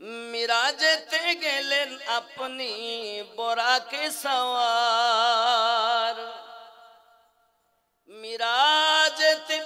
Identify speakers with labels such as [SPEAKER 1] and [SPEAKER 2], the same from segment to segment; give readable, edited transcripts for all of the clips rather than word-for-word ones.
[SPEAKER 1] মিরাজেতে গেলেন আপনি বোরাকে সওয়ার, মিরাজেতে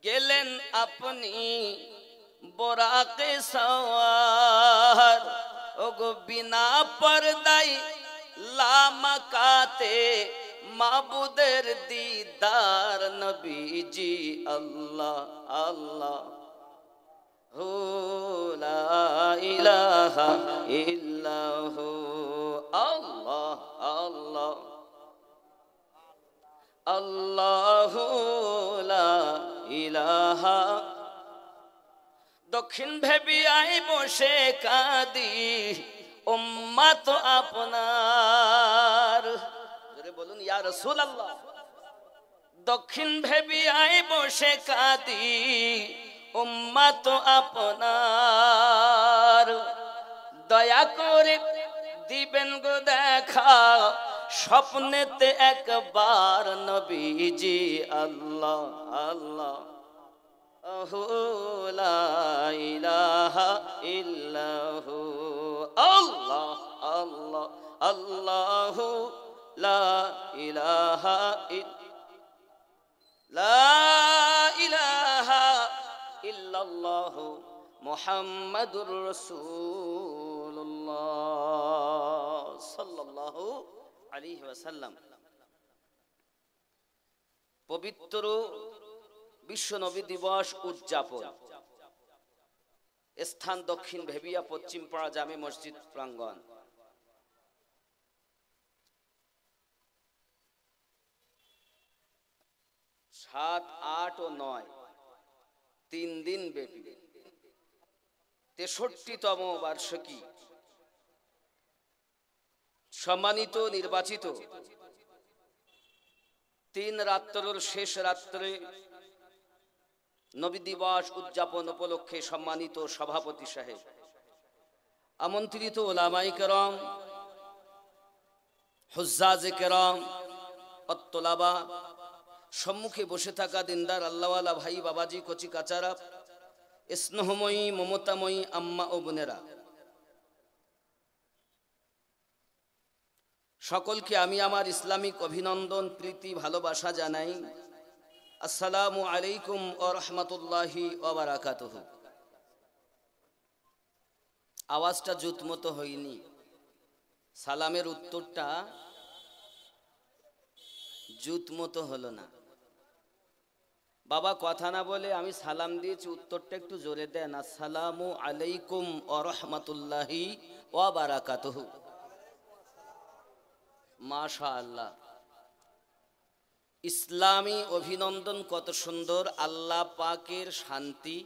[SPEAKER 1] গেলেন আপনি বোরাকে সওয়ার। ওগো বিনা পর্দায় লামাকাতে মাবুদের দিদার নবীজি আল্লাহ আল্লাহ হু লা ইলাহা ইল্লাহু আল্লাহ আল্লাহ আল্লাহু লা ইলাহা। দক্ষিণ ভেবিয়ায় বসে কাঁদি উম্মত আপনার, বলুন ইয়া রাসূলুল্লাহ। দক্ষিণ ভেবিয়ায় বসে কাঁদি উম্মত আপনার, দয়া করে দিবেন গো দেখা স্বপ্নেতে একবার নবীজি আল্লাহ আল্লাহ লা ইলাহা ইল্লাহু আল্লাহ আল্লাহ আল্লাহু লা ইলাহা লা ইলাহা ইল্লাল্লাহু মুহাম্মাদুর রাসূলুল্লাহ সাল্লাল্লাহু আলাইহি ওয়াসাল্লাম। পবিত্র বিশ্ব নবী দিবস উদযাপন, স্থান দক্ষিণ ভেবিয়া পশ্চিমপাড়া জামে মসজিদ প্রাঙ্গণ। সাত, 8 ও 9 3 দিন ব্যাপী 63তম বার্ষিকী সম্মানিত নির্বাচিত 3 রাত্রের শেষ রাত্রে নবী দিবস উদযাপন উপলক্ষে সম্মানিত সভাপতি সাহেব, আমন্ত্রিত উলামায়ে কেরাম, হুজ্জাজে কেরাম, অত্তলাবা, সম্মুখে বসে থাকা দিনদার আল্লাহওয়ালা ভাই বাবাজি, কচি কাচারা, স্নেহময়ী মমতাময়ী আম্মা ও বোনেরা, সকলকে আমি আমার ইসলামিক অভিনন্দন, প্রীতি, ভালোবাসা জানাই। আসসালামু আলাইকুম ওয়া রাহমাতুল্লাহি ওয়া বারাকাতুহু। আওয়াজটা জুতমতো হয়নি, সালামের উত্তরটা জুতমতো হলো না। বাবা কথা না বলে আমি সালাম দিয়েছি, উত্তরটা একটু জোরে দেন। আসসালামু আলাইকুম ওয়া রাহমাতুল্লাহি ওয়া বারাকাতুহু। মাশাআল্লাহ, ইসলামী অভিনন্দন কত সুন্দর। আল্লাহ পাকের শান্তি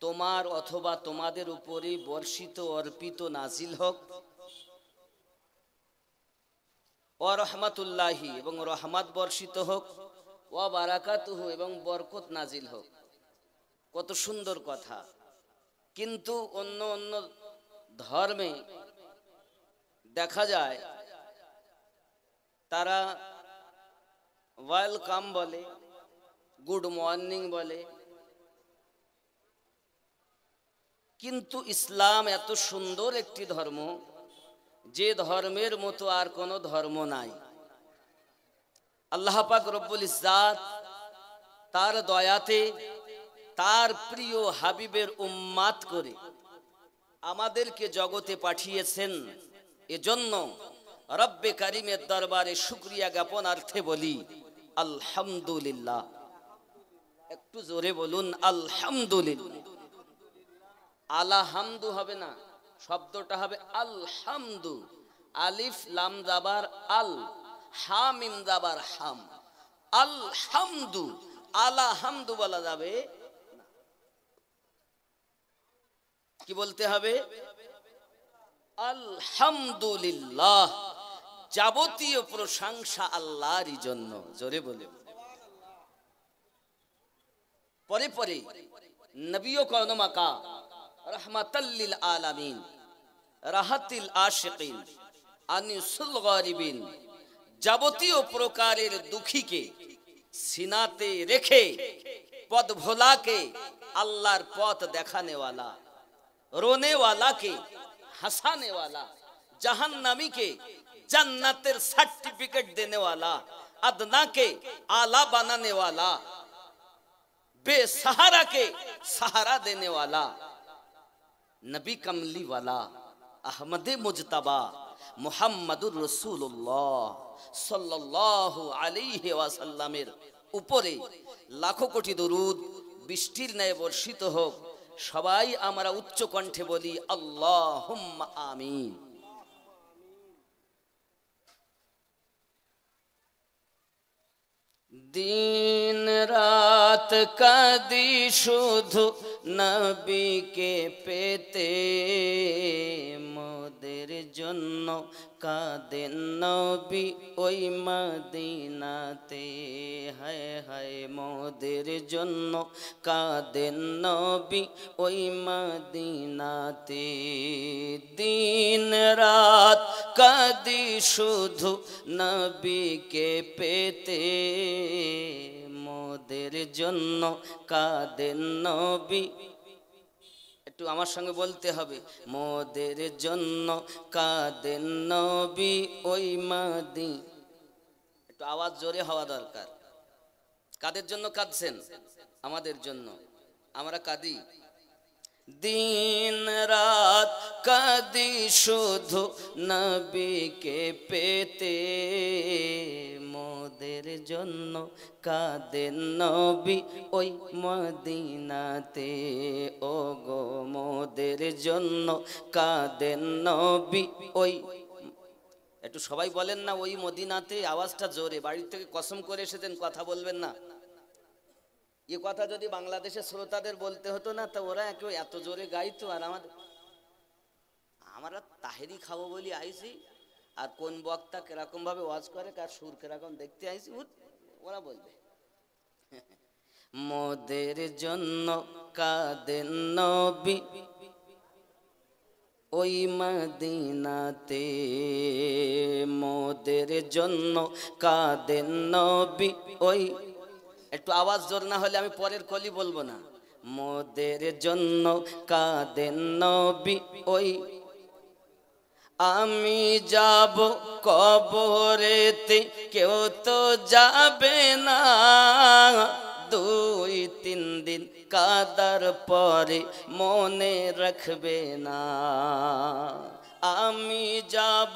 [SPEAKER 1] তোমার অথবা তোমাদের উপরে বর্ষিত অর্পিত নাজিল হোক। ওয়া রাহমাতুল্লাহি, এবং রহমত বর্ষিত হোক। ওয়া বারাকাতুহু, এবং বরকত নাজিল হোক। কত সুন্দর কথা। কিন্তু অন্য অন্য ধর্মে দেখা যায় তারা ওয়েলকাম বলে, গুড মর্নিং বলে, কিন্তু ইসলাম এত সুন্দর একটি ধর্ম, যে ধর্মের মতো আর কোনো ধর্ম নাই। আল্লাহ পাক রব্বুল ইজ্জাত তার দয়াতে তার প্রিয় হাবিবের উম্মাত করে আমাদেরকে জগতে পাঠিয়েছেন। এজন্য রব্বে কারিমের দরবারে শুকরিয়া জ্ঞাপনার্থে বলি আলহামদুলিল্লাহ। একটু জোরে বলুন আলহামদুলিল্লাহ। আলাহামদু হবে না, শব্দটা হবে আলহামদু। আলিফ লাম জাবার আল, হা মিম জাবার হাম। আলহামদু, আলাহামদু বলা যাবে না। কি বলতে হবে? আলহামদুলিল্লাহ। যাবতীয় প্রশংসা আল্লাহরই জন্য। জোরে বলে। পরে পরে নবিয়্য কওমা কা রাহমাতাল লিল আলামিন, রাহাতিল আশিকিন, আনিসুল গারিবিন, যাবতীয় প্রকারের দুঃখীকে সিনাতে রেখে পথ ভোলাকে আল্লাহর পথ দেখানেওয়ালা रोने वाला के हंसाने वाला, जहन्नमी के जन्नतेर सर्टिफिकेट देने वाला, अदना के आला बनाने वाला, बेसहारा के सहारा देने वाला, नबी कमली वाला, अहमद मुजतबा मुहम्मदुर रसूलुल्लाह सल्लल्लाहु अलैहि ওয়াসাল্লামের উপরে লাখো কোটি দরুদ বৃষ্টির ন্যায় বর্ষিত হোক। সবাই আমরা উচ্চ কণ্ঠে বলি আল্লাহুম্মা আমিন। দিন রাত কাঁদি শুধু নবীকে পেতে, মোদের জন্য কাঁদেন নবী ওই মদিনাতে। হায় হায় মোদের জন্য কাঁদেন নবী ওই মদিনাতে। দিন রাত কাঁদি শুধু নবীকে পেতে, মোদের জন্য কাঁদেন নবী। একটু আমার সঙ্গে বলতে হবে, মোদের জন্য কাঁদেন নবী ওই মাদি। একটু আওয়াজ জোরে হওয়া দরকার। কাদের জন্য কাঁদছেন? আমাদের জন্য। আমরা কাঁদি দিন রাত কাঁদি শুধু নবীকে পেতে, মোদের জন্য কাঁদেন নবী ওই মদিনাতে। ও গো মোদের জন্য কাঁদেন নবী ওই, একটু সবাই বলেন না ওই মদিনাতে, আওয়াজটা জোরে। বাড়ি থেকে কসম করে এসেছেন, কথা বলবেন না। এ কথা যদি বাংলাদেশের শ্রোতাদের বলতে হতো না, তা ওরা কেউ এত জোরে গাইতো। আর আমরা তাহেরি খাবো বলি আইছি, আর কোন বক্তা কিরকম ভাবে ওয়াজ করে, কার সুর কিরকম দেখতে আইছি, ওরা বলবে। মোদের জন্য কাঁদেন নবী ওই মদিনাতে, মোদের জন্য কাঁদেন নবী ওই। একটু আওয়াজ জোর না হলে আমি পরের কলি বলবো না। মোদের জন্য কাঁদেন নবী ওই। আমি যাব কবরেতে, কেউ তো যাবে না, 2-3 দিন কাদার পরে মনে রাখবে না। আমি যাব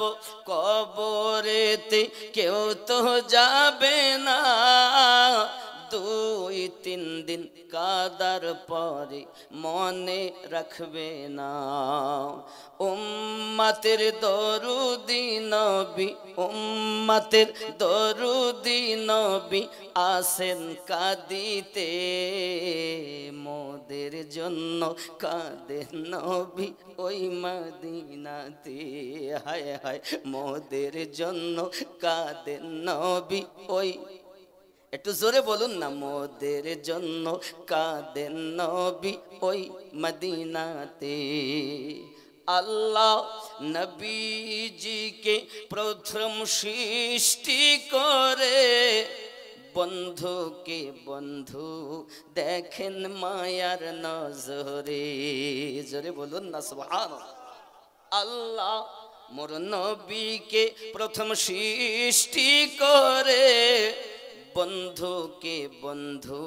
[SPEAKER 1] কবরেতে, কেউ তো যাবে না, 2-3 দিন কাদার পরে মনে রাখবে না। উম্মতের দরুদি নবী, উম্মতের দরুদি নবী আসেন কাঁদিতে, মোদের জন্য কাঁদেন নবী ওই মদিনাতে। হায় হায় মোদের জন্য কাঁদেন নবী ওই। একটু জোরে বলুন না, মোদের জন্য কাঁদেন নবী ওই মদিনাতে। আল্লাহ নবীজিকে প্রথম সৃষ্টি করে, বন্ধুকে বন্ধু দেখেন মায়ার নজরে। জোরে বলুন না সুবহানাল্লাহ। আল্লাহ মোর নবীকে প্রথম সৃষ্টি করে, বন্ধুকে বন্ধু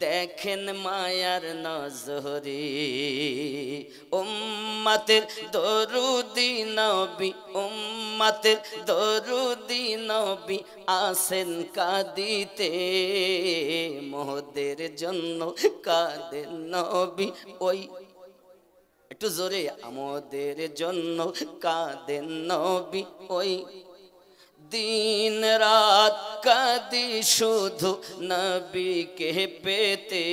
[SPEAKER 1] দেখেন মায়ার নজরে। উম্মতের দরুদি নবী, উম্মতের দরুদি নবী আসেন কাঁদিতে, মোদের জন্য কাঁদেন নবী ওই। একটু জোরে, আমাদের জন্য কাঁদেন নবী ওই। দিন রাত কাঁদি শুধু নবীকে পেতে,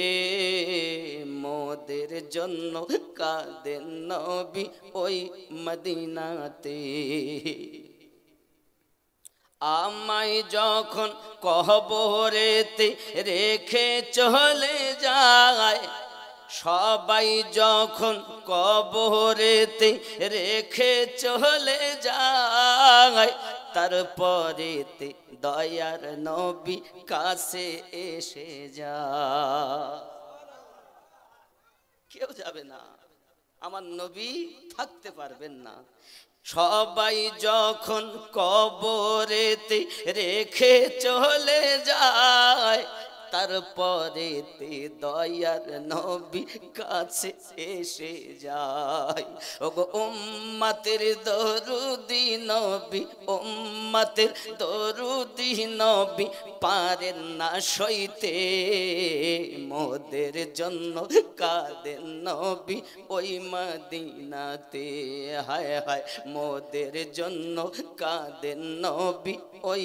[SPEAKER 1] মোদের জন্য কাঁদেন নবী ওই মদিনাতে। আমায় যখন কবরেতে রেখে চলে যায়, সবাই যখন কবরেতে রেখে চলে যায়, তারপরেতে দয়ার নবী কাছে এসে যা। কেউ যাবে না, আমার নবী থাকতে পারবেন না। সবাই যখন কবরেতে রেখে চলে যায়, তারপরে তে দয়ার নবী কাছে এসে যায়। ওগো উম্মতের দরুদি নবী, উম্মতের দরুদি নবী পারেন না সইতে, মোদের জন্য কাঁদেন নবী ওই মদিনাতে। হায় হায় মোদের জন্য কাঁদেন নবী ওই,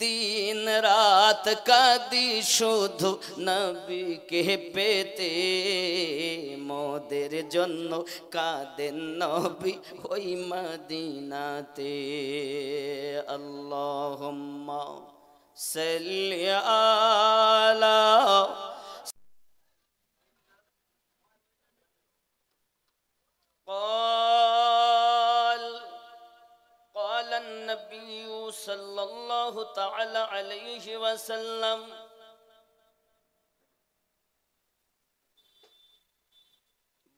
[SPEAKER 1] দিন রাত কাঁদি শুধু নবীকে পেতে, মোদের জন্য কাঁদেন নবী ওই মদিনাতে। আল্লাহুম্মা সাল্লি আলা قال النبي صلى الله تعالى عليه وسلم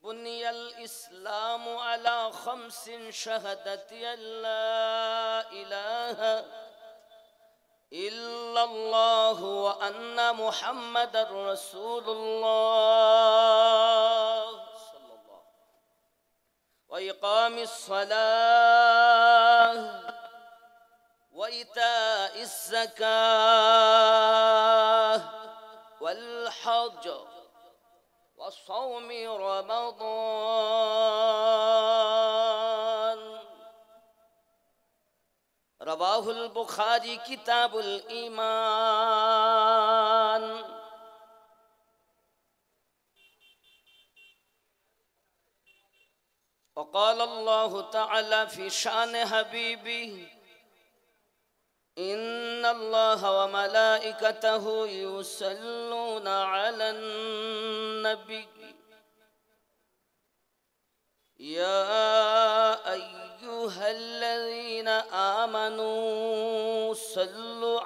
[SPEAKER 1] بني الإسلام على 5 شهادة أن لا إله إلا الله وأن محمد رسول الله وإقام الصلاة وإيتاء الزكاة والحج وصوم رمضان. رواه البخاري كتاب الإيمان. وقال الله تعالى في شان حبيبه إن الله وملائكته يصلون على النبي يا أيها الذين آمنوا صلوا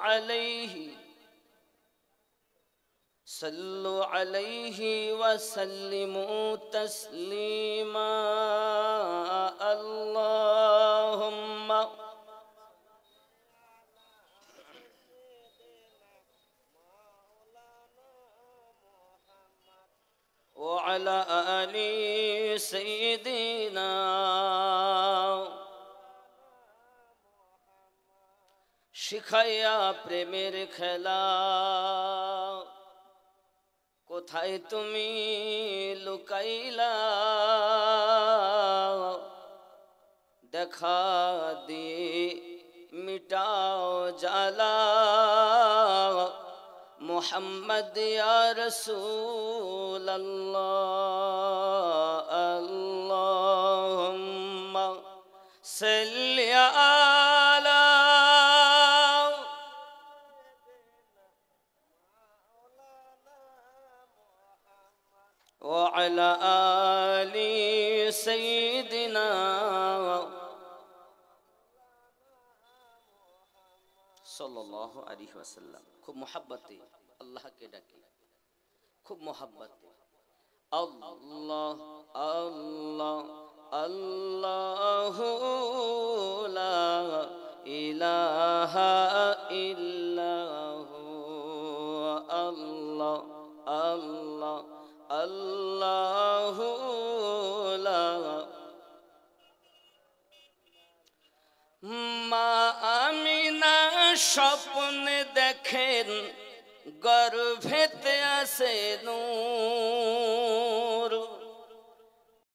[SPEAKER 1] عليه وسلموا تسليما. اللهم وعلى آل سيدنا শিখাইয়া প্রেমের খেলা, কোথায় তুমি লুকাইলা, দেখা দিয়ে মিটাও জ্বালা, মুহাম্মদ ইয়া রাসূলুল্লাহ। আল্লাহুম্মা সাল্লি আলা ওয়া আলা আলি সাইয়্যিদিনা সাল্লাল্লাহু আলাইহি ওয়াসাল্লাম। খুব মোহাব্বতে আল্লাহকে ডাকি, খুব মোহাব্বতে আল্লাহ আল্লাহ আল্লাহু লা ইলাহা ইল্লাহু আল্লাহ আল্লাহ আল্লাহু লা। মা আমিনা স্বপ্নে দেখেন গর্ভেতে আছে নূর,